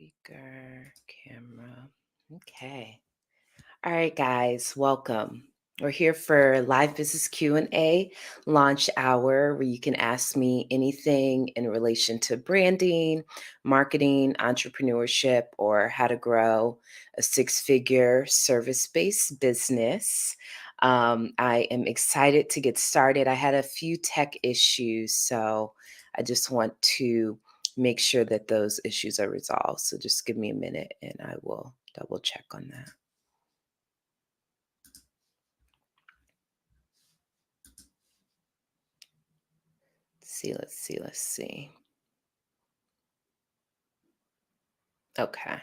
Speaker, camera. Okay. All right, guys, welcome. We're here for live business Q&A launch hour where you can ask me anything in relation to branding, marketing, entrepreneurship, or how to grow a six-figure service-based business. I am excited to get started. I had a few tech issues, so I just want to make sure that those issues are resolved. So just give me a minute and I will double check on that. Let's see. Okay.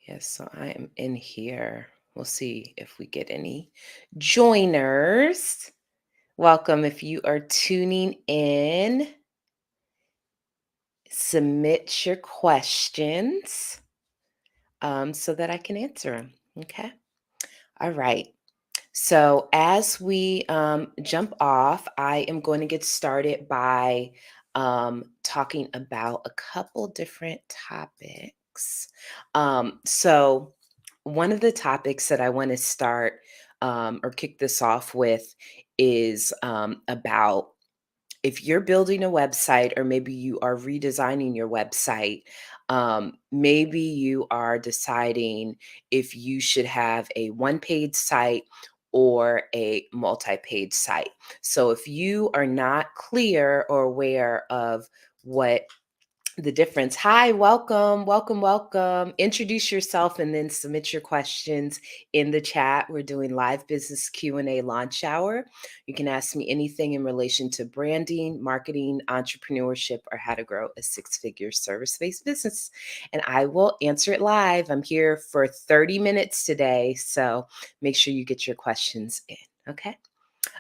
Yes, so I am in here. We'll see if we get any joiners. Welcome. If you are tuning in, submit your questions so that I can answer them. Okay. All right. So, as we jump off, I am going to get started by talking about a couple different topics. So, one of the topics that I want to start or kick this off with is about if you're building a website or maybe you are redesigning your website, maybe you are deciding if you should have a one page site or a multi page site. So if you are not clear or aware of what the difference. Hi, welcome. Introduce yourself and then submit your questions in the chat. We're doing live business Q&A launch hour. You can ask me anything in relation to branding, marketing, entrepreneurship, or how to grow a six-figure service-based business. And I will answer it live. I'm here for 30 minutes today, so make sure you get your questions in, okay?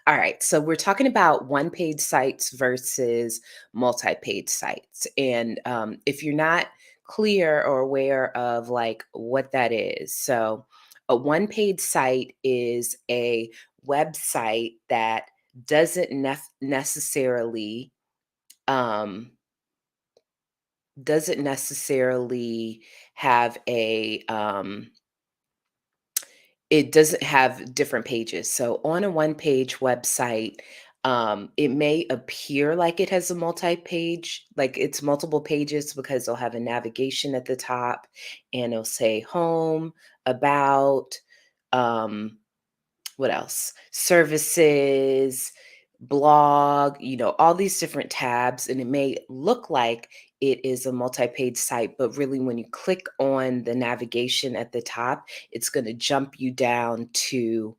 All right, so we're talking about one page sites versus multi page sites. And if you're not clear or aware of like what that is, so a one page site is a website that doesn't necessarily um, doesn't necessarily have a it doesn't have different pages. So on a one page website, it may appear like it has a multi page, like it's multiple pages because they'll have a navigation at the top and it'll say home, about, um, what else? Services, blog, all these different tabs. And it may look like it is a multi page site, but really, when you click on the navigation at the top, it's going to jump you down to.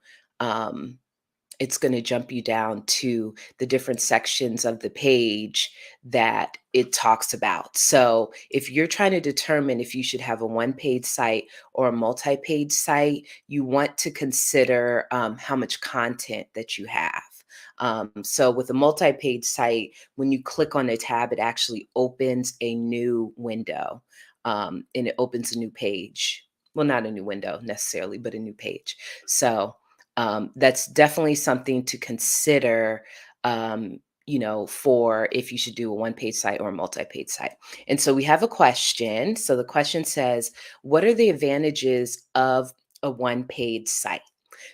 It's going to jump you down to the different sections of the page that it talks about. So, if you're trying to determine if you should have a one page site or a multi page site, you want to consider how much content that you have. So, with a multi page site, when you click on a tab, it actually opens a new window and it opens a new page. Well, not a new window necessarily, but a new page. So, that's definitely something to consider, for if you should do a one page site or a multi page site. And so we have a question. So the question says, what are the advantages of a one page site?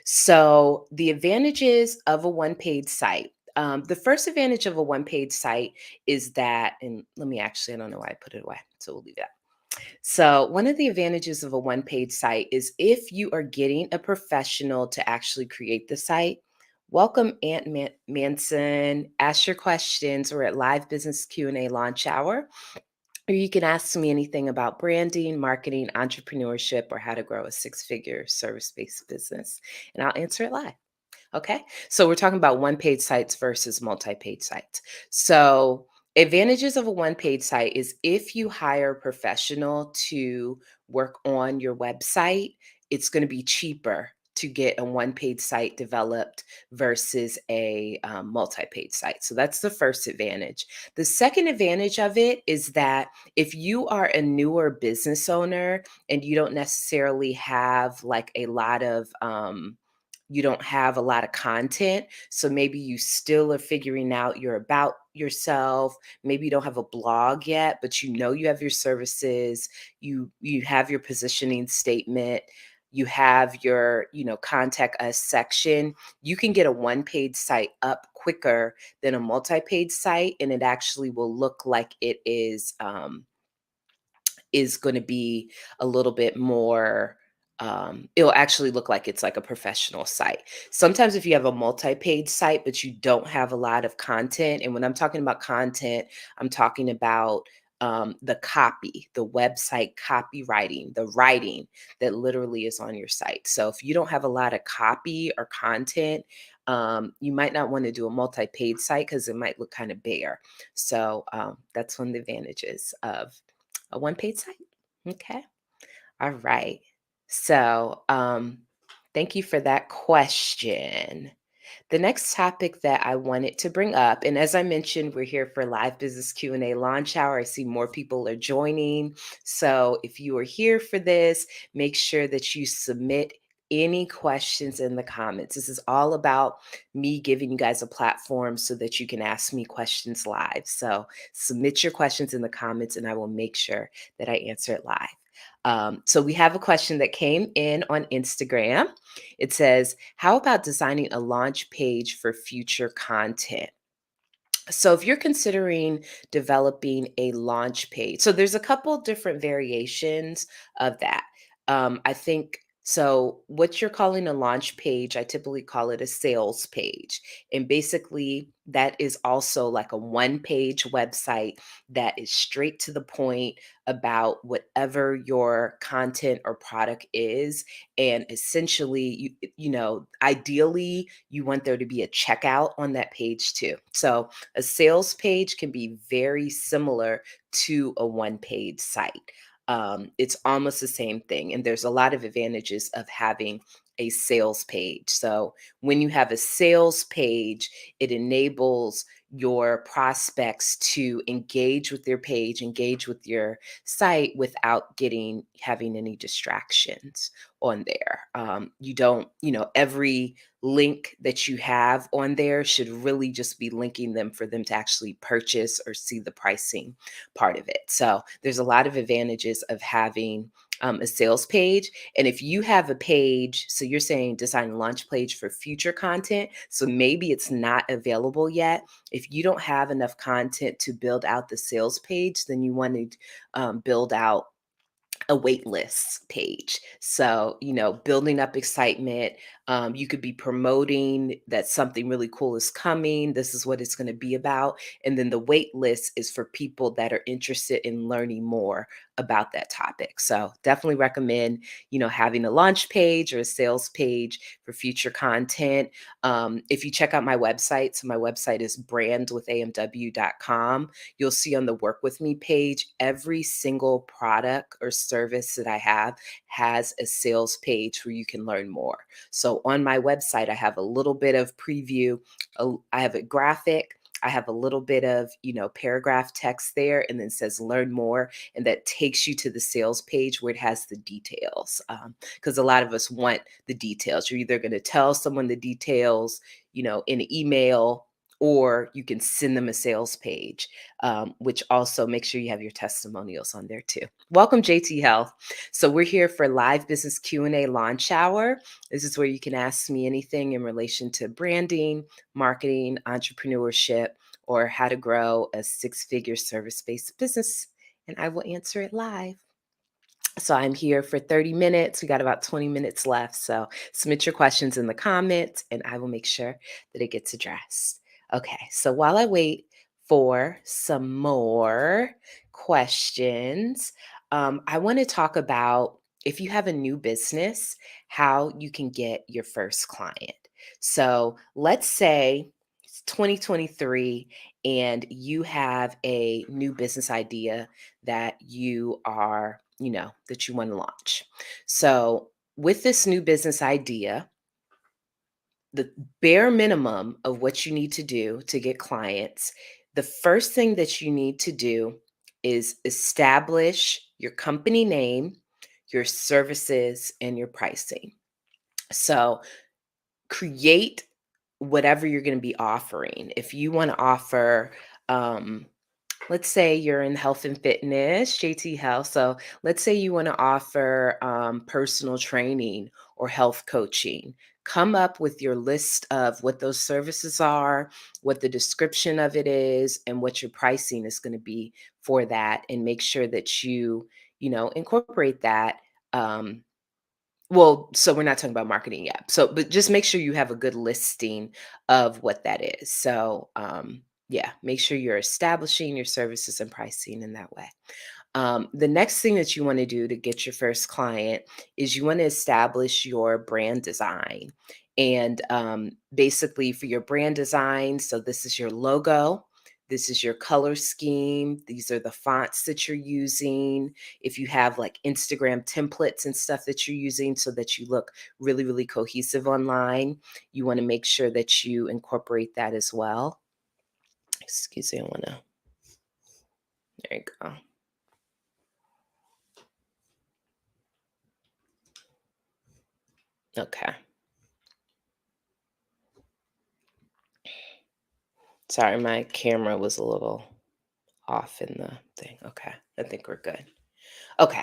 So the advantages of a one page site. The first advantage of a one page site is that, and let me actually, I don't know why I put it away. So we'll leave that. So, one of the advantages of a one page site is if you are getting a professional to actually create the site. Welcome, Aunt Manson. Ask your questions. We're at Live Business Q&A launch hour. Or you can ask me anything about branding, marketing, entrepreneurship, or how to grow a six-figure service-based business, and I'll answer it live. Okay. So we're talking about one page sites versus multi page sites. So, advantages of a one page site is if you hire a professional to work on your website, it's going to be cheaper to get a one page site developed versus a multi page site. So, that's the first advantage. The second advantage of it is that if you are a newer business owner and you don't necessarily have like a lot of, you don't have a lot of content. So maybe you still are figuring out your about yourself. Maybe you don't have a blog yet, but you know you have your services, you have your positioning statement, you have your, contact us section. You can get a one-page site up quicker than a multi-page site, and it actually will look like it is going to be a little bit more, it'll actually look like it's like a professional site. Sometimes if you have a multi-page site but you don't have a lot of content, and when I'm talking about content, I'm talking about the copy, the website copywriting, the writing that literally is on your site. So if you don't have a lot of copy or content, you might not want to do a multi-page site because it might look kind of bare. So that's one of the advantages of a one-page site. Okay. All right. So, thank you for that question. The next topic that I wanted to bring up, and as I mentioned, we're here for live business Q&A launch hour. I see more people are joining. So if you are here for this, make sure that you submit any questions in the comments. This is all about me giving you guys a platform so that you can ask me questions live. So submit your questions in the comments and I will make sure that I answer it live. So we have a question that came in on Instagram. It says, how about designing a launch page for future content? So if you're considering developing a launch page, so there's a couple different variations of that. I think so. What you're calling a launch page, I typically call it a sales page. And basically, that is also like a one-page website that is straight to the point about whatever your content or product is. And essentially, ideally, you want there to be a checkout on that page too. So a sales page can be very similar to a one page site. It's almost the same thing. And there's a lot of advantages of having a sales page. So when you have a sales page, it enables your prospects to engage with your page, engage with your site without having any distractions on there. You don't, every link that you have on there should really just be linking them for them to actually purchase or see the pricing part of it. So there's a lot of advantages of having a sales page. And if you have a page, so you're saying design a launch page for future content, so maybe it's not available yet. If you don't have enough content to build out the sales page, then you want to build out a wait list page. So, building up excitement. You could be promoting that something really cool is coming. This is what it's going to be about. And then the wait list is for people that are interested in learning more about that topic. So definitely recommend, having a launch page or a sales page for future content. If you check out my website, so my website is brandwithamw.com. You'll see on the work with me page, every single product or service that I have has a sales page where you can learn more. So on my website, I have a little bit of preview. I have a graphic. I have a little bit of, paragraph text there, and then says learn more. And that takes you to the sales page where it has the details. Because a lot of us want the details. You're either going to tell someone the details, in an email, or you can send them a sales page, which also make sure you have your testimonials on there too. Welcome, JT Health. So we're here for live business Q&A launch hour. This is where you can ask me anything in relation to branding, marketing, entrepreneurship, or how to grow a six-figure service-based business. And I will answer it live. So I'm here for 30 minutes. We got about 20 minutes left. So submit your questions in the comments and I will make sure that it gets addressed. Okay, so while I wait for some more questions, I want to talk about, if you have a new business, how you can get your first client. So let's say it's 2023 and you have a new business idea that you are, that you want to launch. So with this new business idea, the bare minimum of what you need to do to get clients, the first thing that you need to do is establish your company name, your services, and your pricing. So create whatever you're going to be offering. If you want to offer, um, let's say you're in health and fitness, JT Health. So let's say you want to offer personal training or health coaching. Come up with your list of what those services are, what the description of it is, and what your pricing is going to be for that, and make sure that incorporate that. Um, well, so we're not talking about marketing yet. So, but just make sure you have a good listing of what that is. So, yeah, make sure you're establishing your services and pricing in that way. The next thing that you want to do to get your first client is you want to establish your brand design. And basically, for your brand design, so this is your logo, this is your color scheme, these are the fonts that you're using. If you have like Instagram templates and stuff that you're using so that you look really, really cohesive online, you want to make sure that you incorporate that as well. Excuse me, I want to, there you go. Okay. Sorry, my camera was a little off in the thing. Okay, I think we're good. Okay.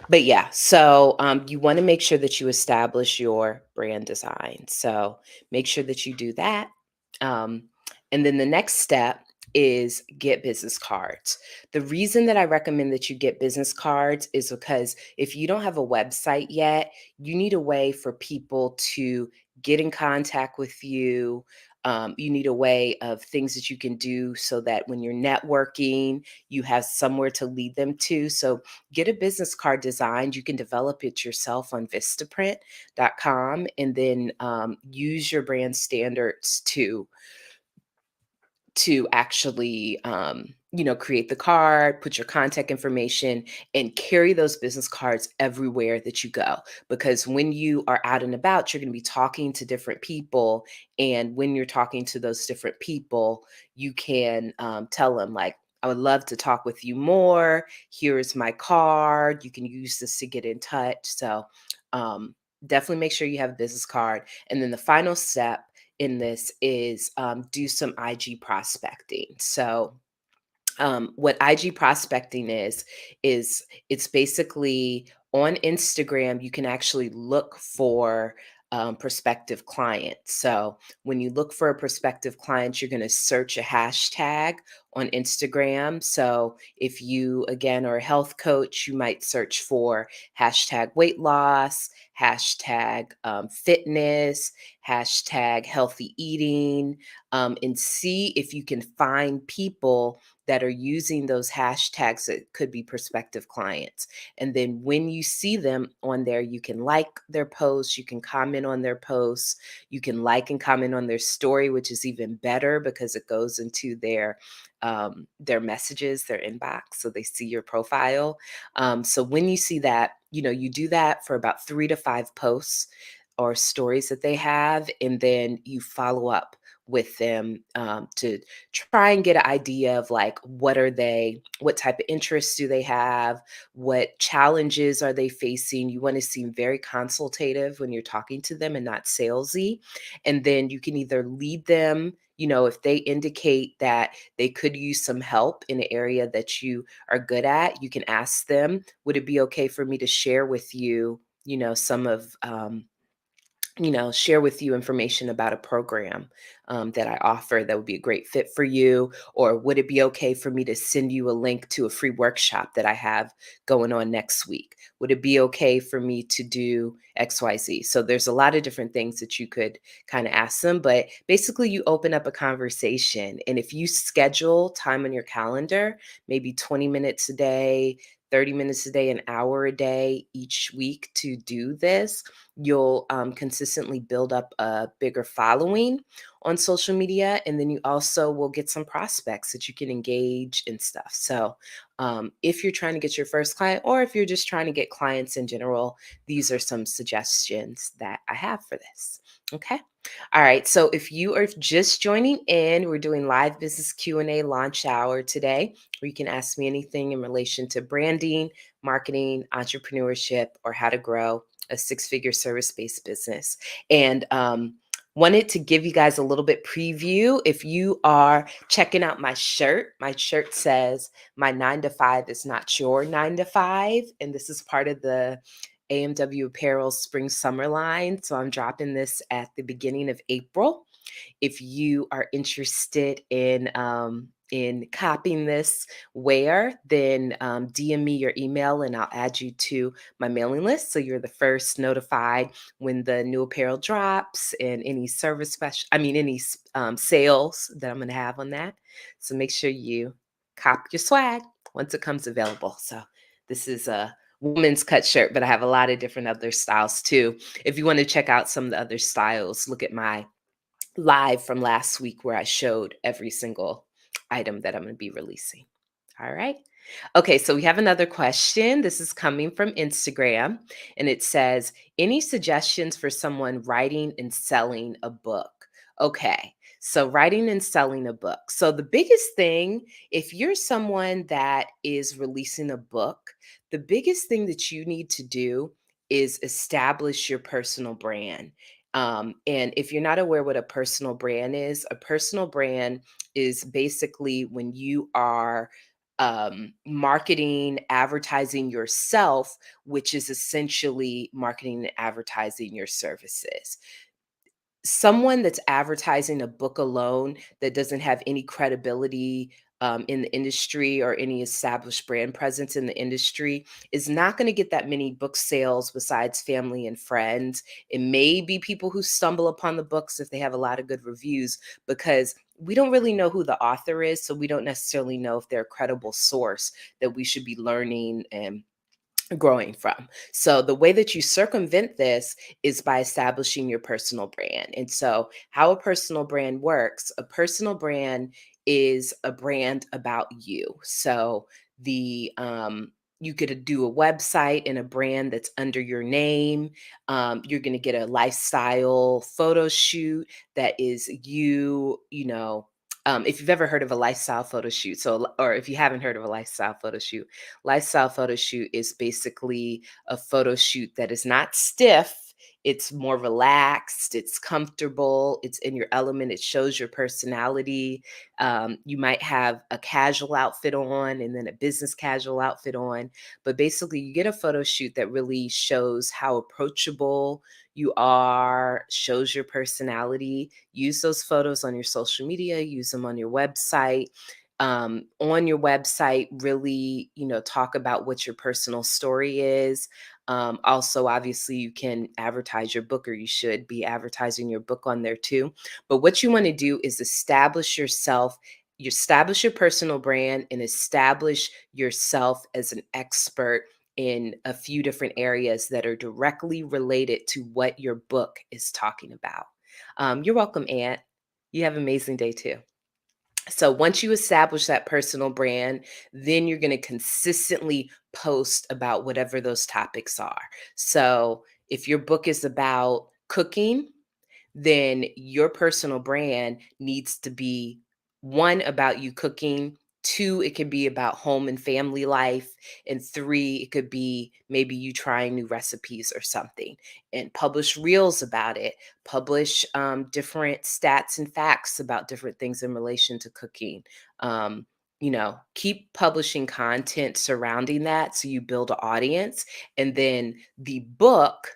But yeah, so you want to make sure that you establish your brand design. So make sure that you do that. Um, and then the next step is get business cards. The reason that I recommend that you get business cards is because if you don't have a website yet, you need a way for people to get in contact with you. You need a way of things that you can do so that when you're networking, you have somewhere to lead them to. So get a business card designed. You can develop it yourself on vistaprint.com and then use your brand standards to actually create the card, put your contact information, and carry those business cards everywhere that you go, because when you are out and about, you're going to be talking to different people, and when you're talking to those different people, you can tell them like, I would love to talk with you more. Here's my card, you can use this to get in touch. So um, definitely make sure you have a business card. And then the final step in this is do some IG prospecting. So what IG prospecting is it's basically on Instagram, you can actually look for prospective clients. So when you look for a prospective client, you're going to search a hashtag on Instagram. So if you, again, are a health coach, you might search for hashtag weight loss, hashtag fitness, hashtag healthy eating, and see if you can find people that are using those hashtags that could be prospective clients. And then when you see them on there, you can like their posts, you can comment on their posts, you can like and comment on their story, which is even better because it goes into their messages, their inbox, so they see your profile. So when you see that, you do that for about 3 to 5 posts or stories that they have, and then you follow up with them to try and get an idea of like what type of interests do they have, what challenges are they facing. You want to seem very consultative when you're talking to them and not salesy. And then you can either lead them, if they indicate that they could use some help in an area that you are good at, you can ask them, would it be okay for me to share with you, some of share with you information about a program that I offer that would be a great fit for you? Or would it be okay for me to send you a link to a free workshop that I have going on next week? Would it be okay for me to do XYZ? So there's a lot of different things that you could kind of ask them, but basically you open up a conversation. And if you schedule time on your calendar, maybe 20 minutes a day, 30 minutes a day, an hour a day each week to do this, you'll consistently build up a bigger following on social media. And then you also will get some prospects that you can engage and stuff. So if you're trying to get your first client, or if you're just trying to get clients in general, these are some suggestions that I have for this. Okay. All right. So if you are just joining in, we're doing live business Q&A launch hour today, where you can ask me anything in relation to branding, marketing, entrepreneurship, or how to grow a six-figure service-based business. And Wanted to give you guys a little bit preview. If you are checking out my shirt says, "My 9 to 5 is not your 9 to 5." And this is part of the AMW Apparel Spring Summer line. So I'm dropping this at the beginning of April. If you are interested in copying this wear, then DM me your email and I'll add you to my mailing list. So you're the first notified when the new apparel drops and any service special, I mean, any sales that I'm going to have on that. So make sure you cop your swag once it comes available. So this is a woman's cut shirt, but I have a lot of different other styles too. If you want to check out some of the other styles, look at my live from last week where I showed every single item that I'm going to be releasing. All right. Okay, so we have another question. This is coming from Instagram, and it says, "Any suggestions for someone writing and selling a book?" Okay, so writing and selling a book. So the biggest thing, if you're someone that is releasing a book, the biggest thing that you need to do is establish your personal brand. And if you're not aware what a personal brand is basically when you are marketing, advertising yourself, which is essentially marketing and advertising your services. Someone that's advertising a book alone that doesn't have any credibility in the industry or any established brand presence in the industry is not going to get that many book sales besides family and friends. It may be people who stumble upon the books if they have a lot of good reviews, because we don't really know who the author is. So we don't necessarily know if they're a credible source that we should be learning and growing from. So the way that you circumvent this is by establishing your personal brand. And so how a personal brand works, a personal brand is a brand about you. So the you could do a website and a brand that's under your name. You're going to get a lifestyle photo shoot that is you, if you've ever heard of a lifestyle photo shoot, or if you haven't heard of a lifestyle photo shoot is basically a photo shoot that is not stiff. It's more relaxed, it's comfortable, it's in your element, it shows your personality. You might have a casual outfit on and then a business casual outfit on. But basically, you get a photo shoot that really shows how approachable you are, shows your personality. Use those photos on your social media, use them on your website. On your website, really, talk about what your personal story is. Also, obviously, you can advertise your book, or you should be advertising your book on there too. But what you want to do is establish yourself. You establish your personal brand and establish yourself as an expert in a few different areas that are directly related to what your book is talking about. You're welcome, Aunt. You have an amazing day too. So once you establish that personal brand, then you're going to consistently post about whatever those topics are. So if your book is about cooking, then your personal brand needs to be, one, about you cooking. Two, it could be about home and family life. And three, it could be maybe you trying new recipes or something, and publish reels about it. Publish different stats and facts about different things in relation to cooking. Keep publishing content surrounding that so you build an audience. And then the book,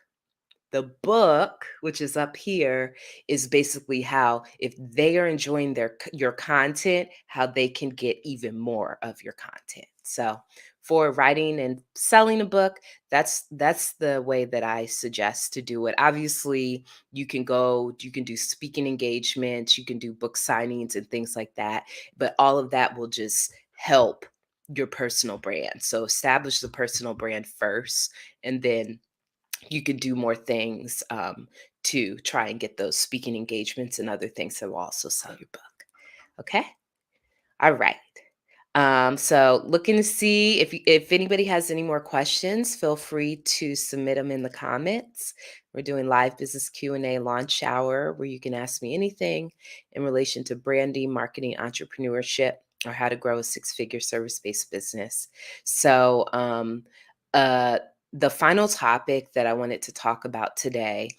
which is up here, is basically how, if they are enjoying your content, how they can get even more of your content. So for writing and selling a book, that's the way that I suggest to do it. Obviously, you can do speaking engagements, you can do book signings and things like that, but all of that will just help your personal brand. So establish the personal brand first, and then you could do more things to try and get those speaking engagements and other things that will also sell your book. Okay. All right. So looking to see if anybody has any more questions, feel free to submit them in the comments. We're doing live business Q&A launch hour where you can ask me anything in relation to branding, marketing, entrepreneurship, or how to grow a six-figure service-based business. So uh, the final topic that I wanted to talk about today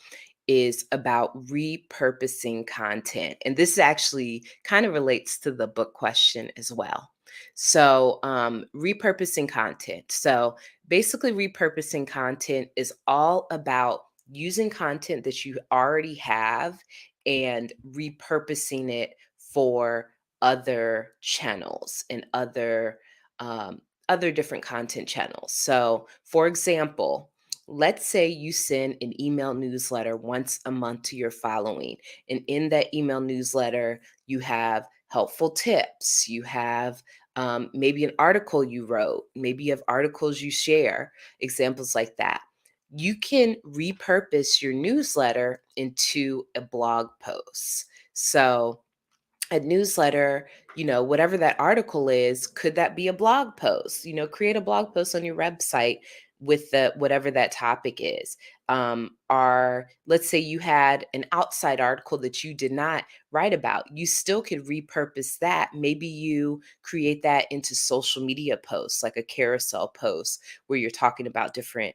is about repurposing content. And this actually kind of relates to the book question as well. So, repurposing content. So, basically, repurposing content is all about using content that you already have and repurposing it for other channels and other different content channels. So, for example, let's say you send an email newsletter once a month to your following, and in that email newsletter, you have helpful tips, you have maybe an article you wrote, maybe you have articles you share, examples like that. You can repurpose your newsletter into a blog post. So, a newsletter, whatever that article is, could that be a blog post? Create a blog post on your website with the whatever that topic is. Or let's say you had an outside article that you did not write about. You still could repurpose that. Maybe you create that into social media posts, like a carousel post where you're talking about different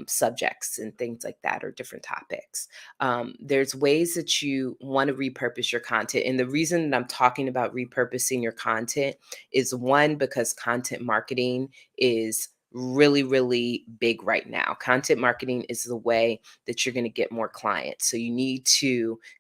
subjects and things like that, or different topics. There's ways that you want to repurpose your content. And the reason that I'm talking about repurposing your content is one, because content marketing is really, really big right now. Content marketing is the way that you're going to get more clients. So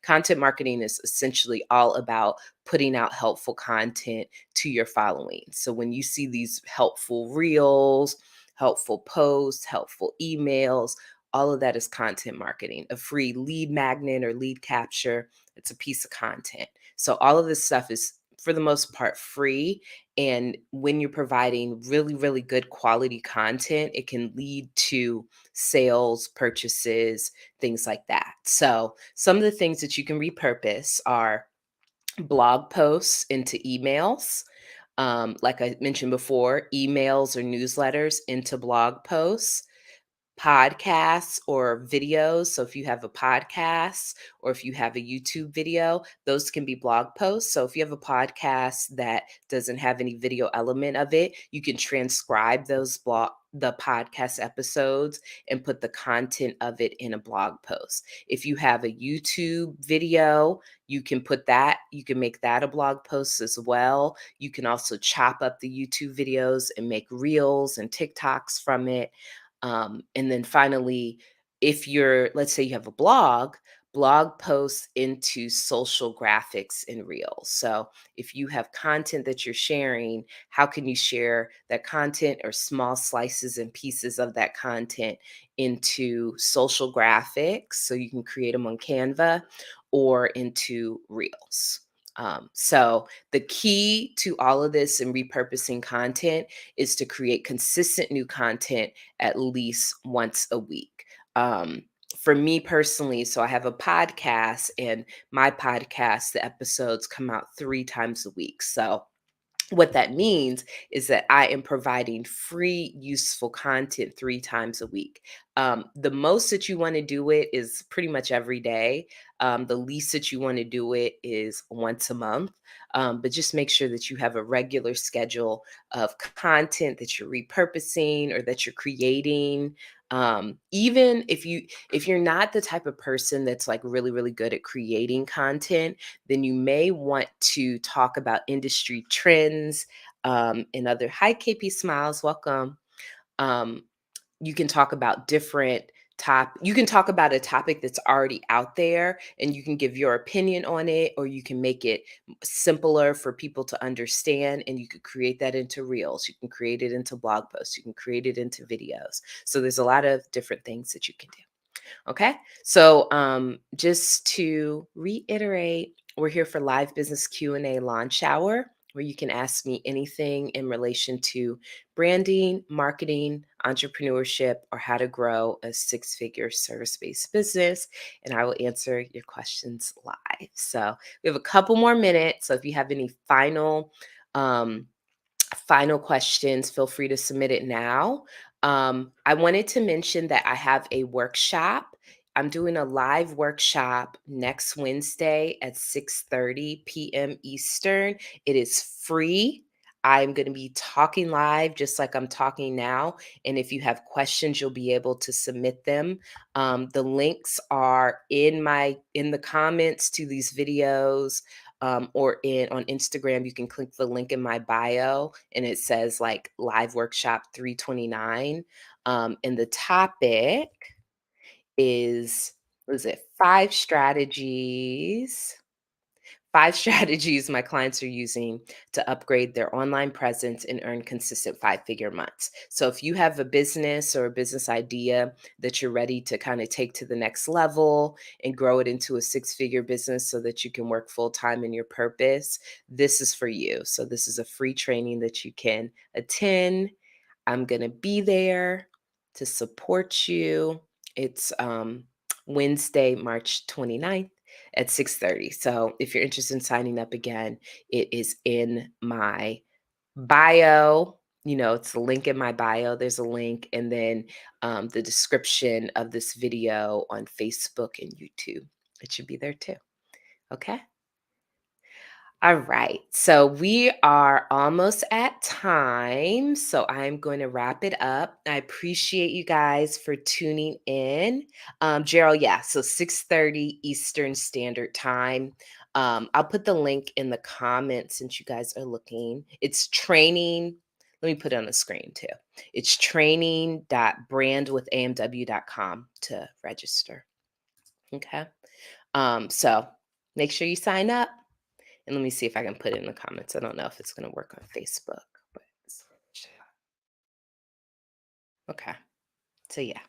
content marketing is essentially all about putting out helpful content to your following. So when you see these helpful reels, helpful posts, helpful emails, all of that is content marketing. A free lead magnet or lead capture, it's a piece of content. So all of this stuff is for the most part free. And when you're providing really, really good quality content, it can lead to sales, purchases, things like that. So some of the things that you can repurpose are blog posts into emails. Like I mentioned before, emails or newsletters into blog posts, podcasts or videos. So if you have a podcast or if you have a YouTube video, those can be blog posts. So if you have a podcast that doesn't have any video element of it, you can transcribe the podcast episodes and put the content of it in a blog post. If you have a YouTube video, you can make that a blog post as well. You can also chop up the YouTube videos and make reels and TikToks from it. And then finally, let's say you have a blog posts into social graphics and reels. So if you have content that you're sharing, how can you share that content or small slices and pieces of that content into social graphics so you can create them on Canva, or into reels? So the key to all of this and repurposing content is to create consistent new content at least once a week. Um, for me personally, so I have a podcast, and my podcast, the episodes come out 3 times a week. So what that means is that I am providing free, useful content 3 times a week. The most that you want to do it is pretty much every day. The least that you want to do it is once a month. But just make sure that you have a regular schedule of content that you're repurposing or that you're creating. Even if you're not the type of person that's like really, really good at creating content, then you may want to talk about industry trends and other. Hi, KP Smiles, welcome. Um, you can talk about you can talk about a topic that's already out there, and you can give your opinion on it, or you can make it simpler for people to understand, and you could create that into reels, you can create it into blog posts, you can create it into videos. So there's a lot of different things that you can do. Okay. So just to reiterate, we're here for live business Q&A launch hour, where you can ask me anything in relation to branding, marketing, entrepreneurship, or how to grow a six-figure service-based business. And I will answer your questions live. So we have a couple more minutes. So if you have any um, final questions, feel free to submit it now. I wanted to mention that I have a workshop. I'm doing a live workshop next Wednesday at 6:30 p.m. Eastern. It is free. I'm going to be talking live just like I'm talking now. And if you have questions, you'll be able to submit them. The links are in the comments to these videos, or in on Instagram. You can click the link in my bio, and it says like live workshop 329. And the topic is, what is it? Five strategies my clients are using to upgrade their online presence and earn consistent five-figure months. So if you have a business or a business idea that you're ready to kind of take to the next level and grow it into a six-figure business so that you can work full-time in your purpose, this is for you. So this is a free training that you can attend. I'm going to be there to support you. It's Wednesday, March 29th at 6:30. So if you're interested in signing up again, it is in my bio. It's a link in my bio. There's a link, and then the description of this video on Facebook and YouTube. It should be there too. Okay. All right. So we are almost at time. So I'm going to wrap it up. I appreciate you guys for tuning in. Gerald, yeah. So 6:30 Eastern Standard Time. I'll put the link in the comments since you guys are looking. It's training. Let me put it on the screen too. It's training.brandwithamw.com to register. Okay. So make sure you sign up. And let me see if I can put it in the comments. I don't know if it's going to work on Facebook, but okay. So yeah.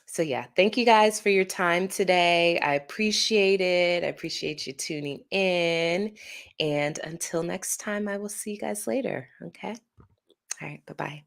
So yeah, thank you guys for your time today. I appreciate it. I appreciate you tuning in. And until next time, I will see you guys later. Okay. All right. Bye-bye.